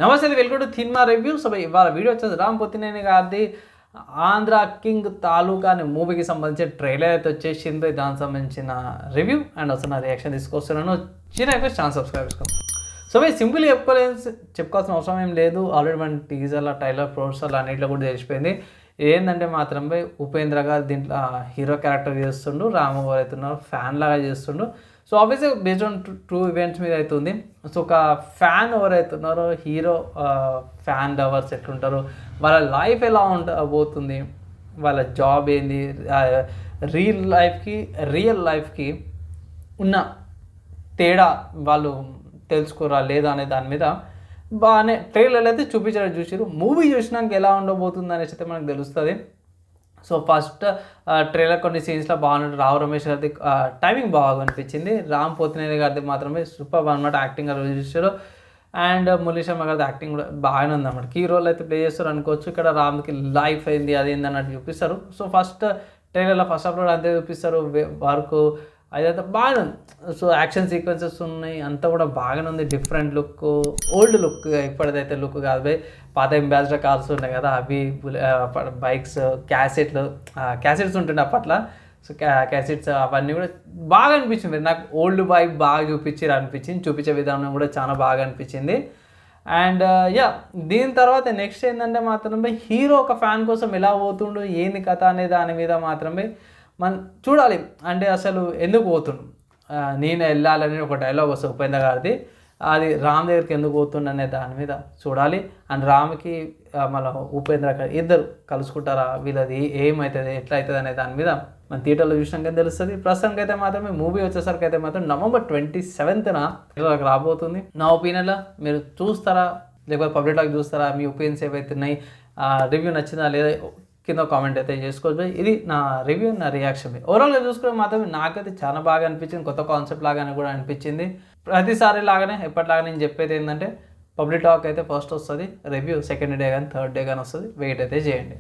నమస్తే, welcome to cinema review. So ఇవాళ video వచ్చేసి రామ్ పోతినేని గారిది ఆంధ్ర కింగ్ తాలూకా అనే మూవీకి సంబంధించిన ట్రైలర్ అయితే వచ్చేసింది. దానికి సంబంధించిన రివ్యూ అండ్ అసలు నా రియాక్షన్ తీసుకొస్తున్నాను. చిన్న రిక్వెస్ట్, ఛానల్ సబ్స్క్రైబ్ చేసుకోండి. సో సింపుల్గా చెప్పుకోవాల్సిన అవసరం ఏం లేదు. ఆల్రెడీ మన టీజర్ల ట్రైలర్ పోస్టర్లు అన్నింటిలో కూడా తెలిసిపోయింది. ఏంటంటే మాత్రం ఉపేంద్ర గారు దీంట్లో హీరో క్యారెక్టర్ చేస్తుండు, రాము గారు అవుతున్నారు ఫ్యాన్ లాగా చేస్తుండు. సో ఆబ్వియస్గా బేస్డ్ ఆన్ ట్రూ ఈవెంట్స్ మీద అవుతుంది. సో ఒక ఫ్యాన్ ఎవరైతున్నారో హీరో ఫ్యాన్ లవర్స్ ఎట్లుంటారు, వాళ్ళ లైఫ్ ఎలా పోతుంది, వాళ్ళ జాబ్ ఏంది, రియల్ లైఫ్కి ఉన్న తేడా వాళ్ళు తెలుసుకోరా లేదా అనే దాని మీద బాగానే ట్రైలర్లు అయితే చూసారు. మూవీ చూసినాక ఎలా ఉండబోతుంది అనేసి అయితే మనకు తెలుస్తుంది. సో ఫస్ట్ ట్రైలర్ కొన్ని సీన్స్లో బాగున్నట్టు రావు రమేష్ గారిది టైమింగ్ బాగా అనిపించింది. రామ్ పోతినేని గారిది మాత్రమే సూపర్ అనమాట. యాక్టింగ్ గారు చూసారు. అండ్ మురళీ శర్మ గారిది యాక్టింగ్ కూడా బాగానే ఉంది అనమాట. కీ రోల్ అయితే ప్లే చేస్తారు అనుకోవచ్చు. ఇక్కడ రామ్కి లైఫ్ అయింది అది ఏంది అన్నట్టు చూపిస్తారు. సో ఫస్ట్ ట్రైలర్లో ఫస్ట్ అప్లోడ్ అంతే చూపిస్తారు. వర్క్ అదంతా బాగానే ఉంది. సో యాక్షన్ సీక్వెన్సెస్ ఉన్నాయి, అంతా కూడా బాగానే ఉంది. డిఫరెంట్ లుక్, ఓల్డ్ లుక్, ఇప్పటిదైతే లుక్ కాదు. పాత అంబాసిడర్ కార్స్ ఉన్నాయి కదా, అవి బైక్స్, క్యాసెట్స్ ఉంటుండే అప్పట్లో. సో క్యాసెట్స్ అవన్నీ కూడా బాగా అనిపించింది నాకు. ఓల్డ్ బైక్ బాగా చూపించే విధానం కూడా చాలా బాగా అనిపించింది. అండ్ దీని తర్వాత నెక్స్ట్ ఏంటంటే మాత్రమే హీరో ఒక ఫ్యాన్ కోసం ఎలా పోతుండు, ఏంది కథ అనే దాని మీద మాత్రమే మనం చూడాలి. అంటే అసలు ఎందుకు పోతుండు, నేను వెళ్ళాలని ఒక డైలాగ్ వస్తుంది ఉపేంద్ర గారిది, అది రామ్ దగ్గరికి ఎందుకు పోతుండు అనే దాని మీద చూడాలి. అండ్ రామ్కి మళ్ళీ ఉపేంద్ర గారు ఇద్దరు కలుసుకుంటారా, వీళ్ళది ఏమవుతుంది, ఎట్లా అవుతుంది అనే దాని మీద మన థియేటర్లో చూసినాక తెలుస్తుంది. ప్రస్తుతానికి అయితే మాత్రమే మూవీ వచ్చేసరికి అయితే మాత్రం November 27th రాబోతుంది. నా ఒపీనియన్లో మీరు చూస్తారా లేకపోతే పబ్లిక్ టాక్ చూస్తారా, మీ ఒపీనియన్స్ ఏవైతే ఉన్నాయి, రివ్యూ నచ్చిందా లేదా కింద కామెంట్ అయితే చేసుకోవచ్చు. ఇది నా రివ్యూ, నా రియాక్షన్. ఓవరాల్గా చూసుకుంటే మాత్రం నాకైతే చాలా బాగా అనిపించింది. కొత్త కాన్సెప్ట్ లాగానే కూడా అనిపించింది. ప్రతిసారి లాగానే ఎప్పటిలాగా నేను చెప్పేది ఏంటంటే పబ్లిక్ టాక్ అయితే ఫస్ట్ వస్తుంది, రివ్యూ సెకండ్ డే కానీ థర్డ్ డే కానీ వస్తుంది. వెయిట్ అయితే చేయండి.